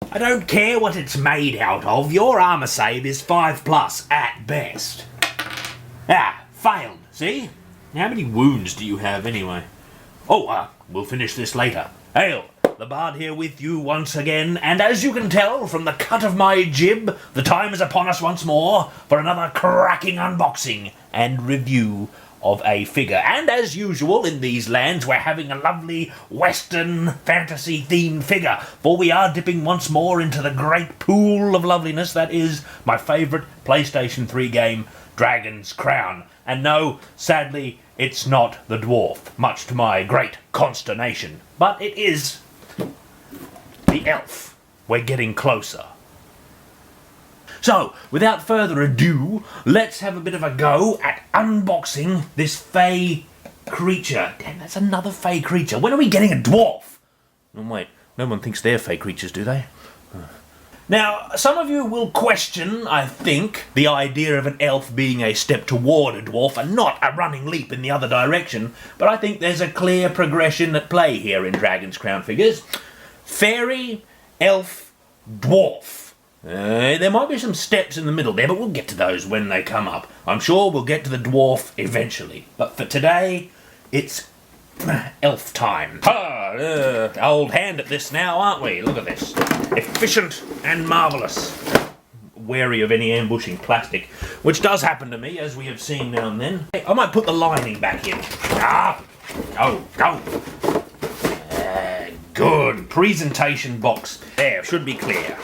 I don't care what it's made out of, your armour save is 5+ at best. Ah, failed, see? How many wounds do you have anyway? Oh, we'll finish this later. Hail, the bard here with you once again, and as you can tell from the cut of my jib, the time is upon us once more for another cracking unboxing and review of a figure. And as usual in these lands, we're having a lovely Western fantasy themed figure, for we are dipping once more into the great pool of loveliness that is my favourite PlayStation 3 game, Dragon's Crown. And no, sadly, it's not the dwarf, much to my great consternation, but it is the elf. We're getting closer. So, without further ado, let's have a bit of a go at unboxing this fey creature. Damn, that's another fey creature. When are we getting a dwarf? Oh, wait, no one thinks they're fey creatures, do they? Now, some of you will question, I think, the idea of an elf being a step toward a dwarf and not a running leap in the other direction, but I think there's a clear progression at play here in Dragon's Crown figures. Fairy, elf, dwarf. There might be some steps in the middle there, but we'll get to those when they come up. I'm sure we'll get to the dwarf eventually. But for today, it's elf time. Old hand at this now, aren't we? Look at this. Efficient and marvellous. Wary of any ambushing plastic, which does happen to me, as we have seen now and then. I might put the lining back in. Go. Good. Presentation box. There, should be clear.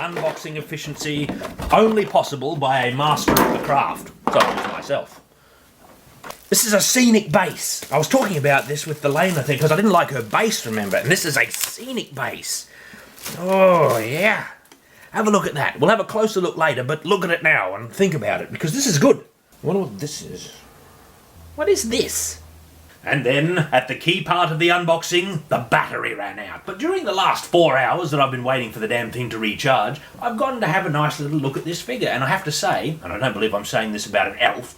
Unboxing efficiency only possible by a master of the craft, such as myself. This is a scenic base. I was talking about this with the Lena thing because I didn't like her base, remember? And this is a scenic base. Oh, yeah. Have a look at that. We'll have a closer look later, but look at it now and think about it, because this is good. I wonder what this is. What is this? And then, at the key part of the unboxing, the battery ran out. But during the last 4 hours that I've been waiting for the damn thing to recharge, I've gotten to have a nice little look at this figure. And I have to say, and I don't believe I'm saying this about an elf,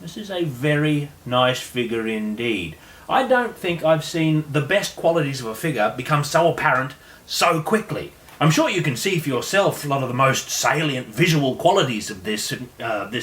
this is a very nice figure indeed. I don't think I've seen the best qualities of a figure become so apparent so quickly. I'm sure you can see for yourself a lot of the most salient visual qualities of this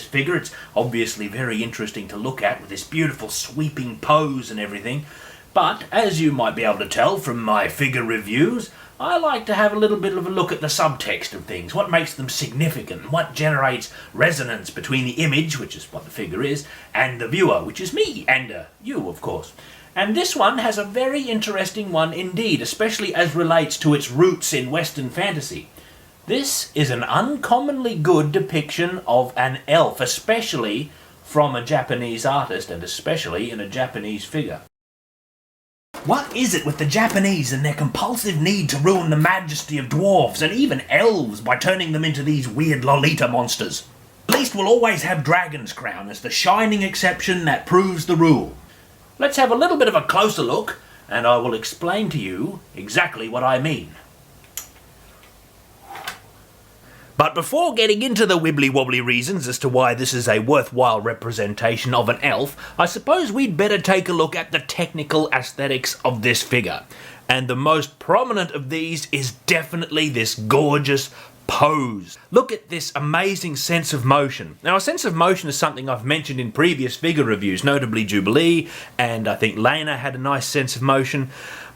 figure. It's obviously very interesting to look at with this beautiful sweeping pose and everything. But, as you might be able to tell from my figure reviews, I like to have a little bit of a look at the subtext of things, what makes them significant, what generates resonance between the image, which is what the figure is, and the viewer, which is me, and you, of course. And this one has a very interesting one indeed, especially as relates to its roots in Western fantasy. This is an uncommonly good depiction of an elf, especially from a Japanese artist, and especially in a Japanese figure. What is it with the Japanese and their compulsive need to ruin the majesty of dwarves and even elves by turning them into these weird Lolita monsters? At least we'll always have Dragon's Crown as the shining exception that proves the rule. Let's have a little bit of a closer look, and I will explain to you exactly what I mean. But before getting into the wibbly-wobbly reasons as to why this is a worthwhile representation of an elf, I suppose we'd better take a look at the technical aesthetics of this figure. And the most prominent of these is definitely this gorgeous pose. Look at this amazing sense of motion. Now, a sense of motion is something I've mentioned in previous figure reviews, notably Jubilee, and I think Lena had a nice sense of motion.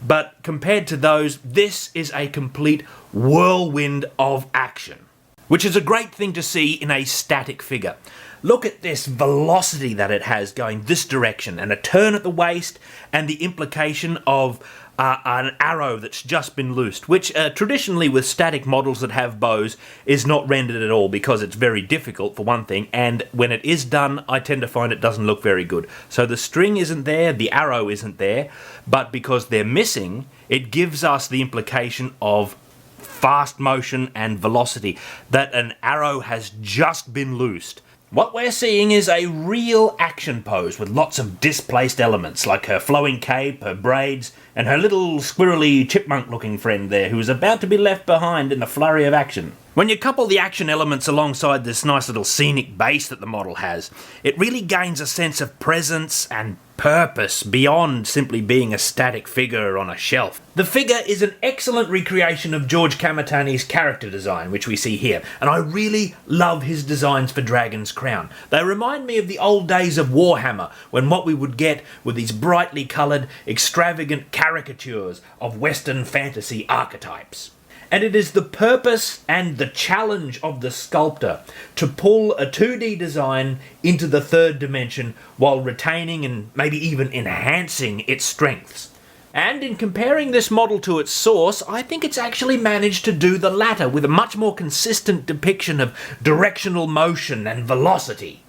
But compared to those, this is a complete whirlwind of action, which is a great thing to see in a static figure. Look at this velocity that it has going this direction, and a turn at the waist, and the implication of an arrow that's just been loosed, which traditionally with static models that have bows is not rendered at all because it's very difficult for one thing, and when it is done I tend to find it doesn't look very good. So the string isn't there, the arrow isn't there, but because they're missing, it gives us the implication of fast motion and velocity, that an arrow has just been loosed. What we're seeing is a real action pose with lots of displaced elements, like her flowing cape, her braids, and her little squirrely chipmunk-looking friend there, who is about to be left behind in the flurry of action. When you couple the action elements alongside this nice little scenic base that the model has, it really gains a sense of presence and purpose beyond simply being a static figure on a shelf. The figure is an excellent recreation of George Kamatani's character design, which we see here, and I really love his designs for Dragon's Crown. They remind me of the old days of Warhammer, when what we would get were these brightly coloured, extravagant caricatures of Western fantasy archetypes. And it is the purpose and the challenge of the sculptor to pull a 2D design into the third dimension while retaining and maybe even enhancing its strengths. And in comparing this model to its source, I think it's actually managed to do the latter with a much more consistent depiction of directional motion and velocity.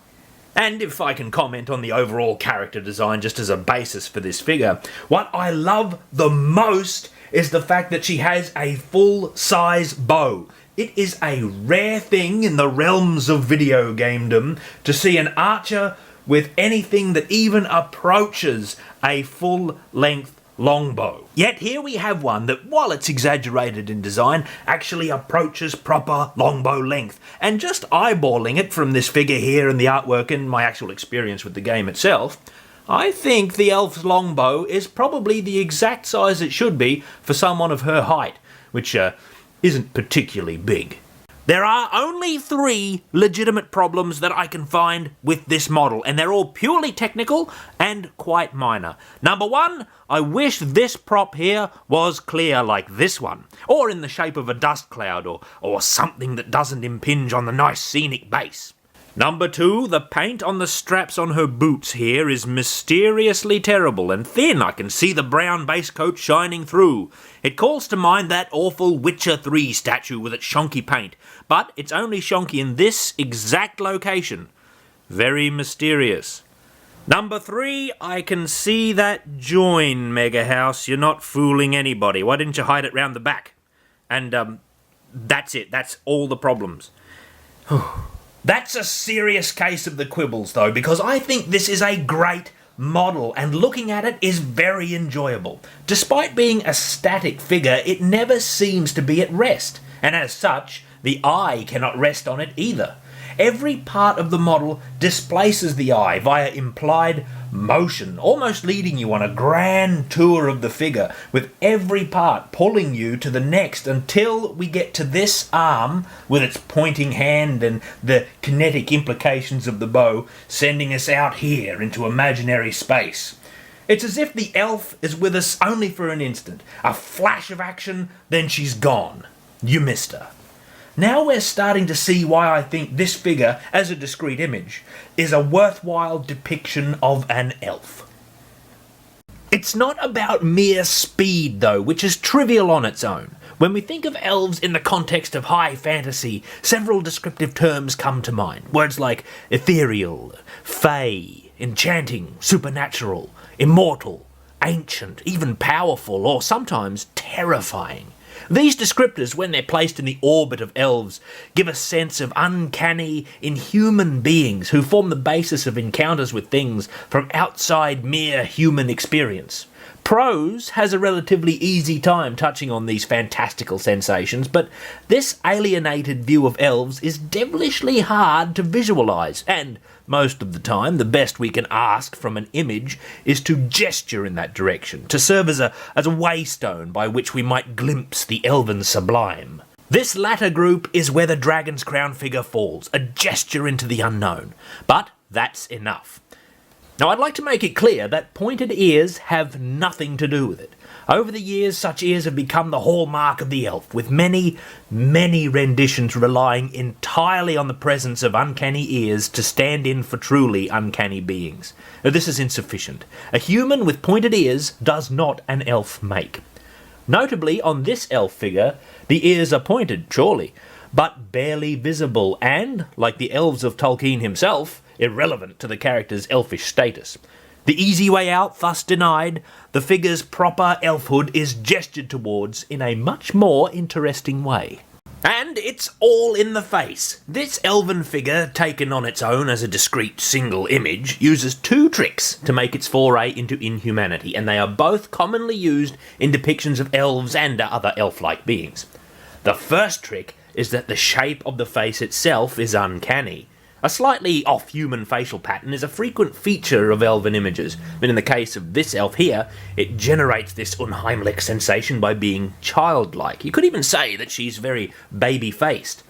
And if I can comment on the overall character design just as a basis for this figure, what I love the most is the fact that she has a full-size bow. It is a rare thing in the realms of video gamedom to see an archer with anything that even approaches a full-length longbow. Yet here we have one that, while it's exaggerated in design, actually approaches proper longbow length. And just eyeballing it from this figure here and the artwork and my actual experience with the game itself, I think the elf's longbow is probably the exact size it should be for someone of her height, which isn't particularly big. There are only 3 legitimate problems that I can find with this model, and they're all purely technical and quite minor. Number 1, I wish this prop here was clear like this one, or in the shape of a dust cloud, or something that doesn't impinge on the nice scenic base. Number 2, the paint on the straps on her boots here is mysteriously terrible and thin. I can see the brown base coat shining through. It calls to mind that awful Witcher 3 statue with its shonky paint, but it's only shonky in this exact location. Very mysterious. Number 3, I can see that join, Mega House. You're not fooling anybody. Why didn't you hide it round the back? And that's it. That's all the problems. That's a serious case of the quibbles, though, because I think this is a great model, and looking at it is very enjoyable. Despite being a static figure, it never seems to be at rest, and as such, the eye cannot rest on it either. Every part of the model displaces the eye via implied motion, almost leading you on a grand tour of the figure, with every part pulling you to the next until we get to this arm with its pointing hand and the kinetic implications of the bow, sending us out here into imaginary space. It's as if the elf is with us only for an instant, a flash of action, then she's gone. You missed her. Now we're starting to see why I think this figure, as a discrete image, is a worthwhile depiction of an elf. It's not about mere speed, though, which is trivial on its own. When we think of elves in the context of high fantasy, several descriptive terms come to mind. Words like ethereal, fey, enchanting, supernatural, immortal, ancient, even powerful, or sometimes terrifying. These descriptors, when they're placed in the orbit of elves, give a sense of uncanny, inhuman beings who form the basis of encounters with things from outside mere human experience. Prose has a relatively easy time touching on these fantastical sensations, but this alienated view of elves is devilishly hard to visualise, and most of the time the best we can ask from an image is to gesture in that direction, to serve as a waystone by which we might glimpse the elven sublime. This latter group is where the Dragon's Crown figure falls, a gesture into the unknown. But that's enough. Now, I'd like to make it clear that pointed ears have nothing to do with it. Over the years, such ears have become the hallmark of the elf, with many, many renditions relying entirely on the presence of uncanny ears to stand in for truly uncanny beings. Now, this is insufficient. A human with pointed ears does not an elf make. Notably, on this elf figure, the ears are pointed, surely, but barely visible and, like the elves of Tolkien himself, irrelevant to the character's elfish status. The easy way out thus denied, the figure's proper elfhood is gestured towards in a much more interesting way. And it's all in the face. This elven figure, taken on its own as a discrete single image, uses 2 tricks to make its foray into inhumanity, and they are both commonly used in depictions of elves and other elf-like beings. The first trick is that the shape of the face itself is uncanny. A slightly off-human facial pattern is a frequent feature of elven images, but in the case of this elf here, it generates this unheimlich sensation by being childlike. You could even say that she's very baby-faced.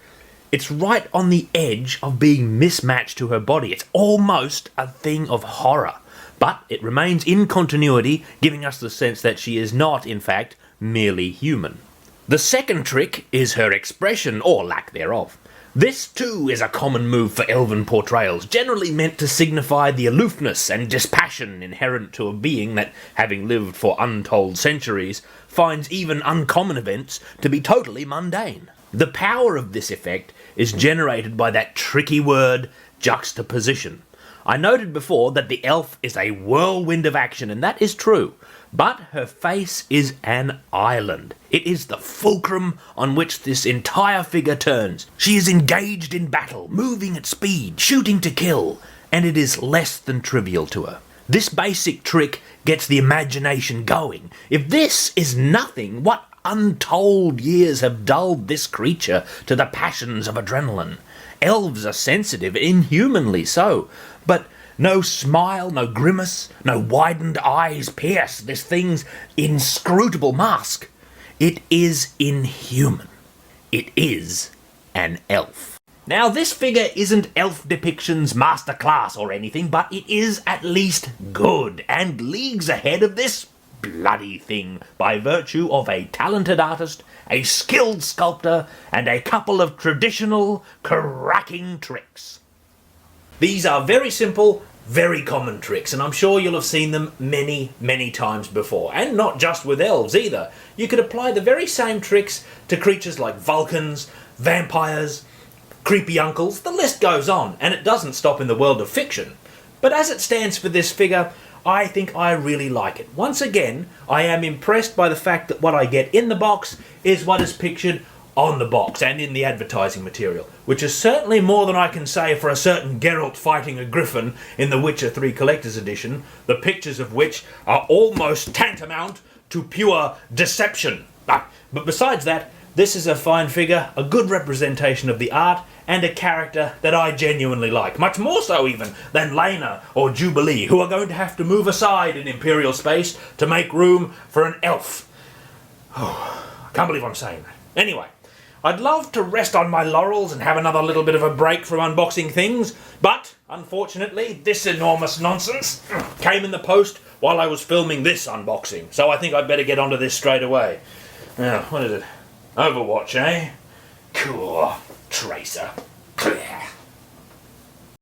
It's right on the edge of being mismatched to her body. It's almost a thing of horror, but it remains in continuity, giving us the sense that she is not, in fact, merely human. The second trick is her expression, or lack thereof. This too is a common move for elven portrayals, generally meant to signify the aloofness and dispassion inherent to a being that, having lived for untold centuries, finds even uncommon events to be totally mundane. The power of this effect is generated by that tricky word, juxtaposition. I noted before that the elf is a whirlwind of action, and that is true. But her face is an island. It is the fulcrum on which this entire figure turns. She is engaged in battle, moving at speed, shooting to kill, and it is less than trivial to her. This basic trick gets the imagination going. If this is nothing, what untold years have dulled this creature to the passions of adrenaline? Elves are sensitive, inhumanly so, but no smile, no grimace, no widened eyes pierce this thing's inscrutable mask. It is inhuman. It is an elf. Now, this figure isn't elf depiction's masterclass or anything, but it is at least good, and leagues ahead of this bloody thing by virtue of a talented artist, a skilled sculptor, and a couple of traditional cracking tricks. These are very simple, very common tricks, and I'm sure you'll have seen them many, many times before. And not just with elves either. You could apply the very same tricks to creatures like Vulcans, vampires, creepy uncles, the list goes on, and it doesn't stop in the world of fiction. But as it stands for this figure, I think I really like it. Once again, I am impressed by the fact that what I get in the box is what is pictured on the box and in the advertising material, which is certainly more than I can say for a certain Geralt fighting a griffin in the Witcher 3 Collector's Edition, the pictures of which are almost tantamount to pure deception. But besides that, this is a fine figure, a good representation of the art, and a character that I genuinely like. Much more so even than Lena or Jubilee, who are going to have to move aside in Imperial space to make room for an elf. Oh, I can't believe I'm saying that. Anyway, I'd love to rest on my laurels and have another little bit of a break from unboxing things, but unfortunately this enormous nonsense came in the post while I was filming this unboxing, so I think I'd better get onto this straight away. Now, what is it? Overwatch, eh? Cool. Tracer.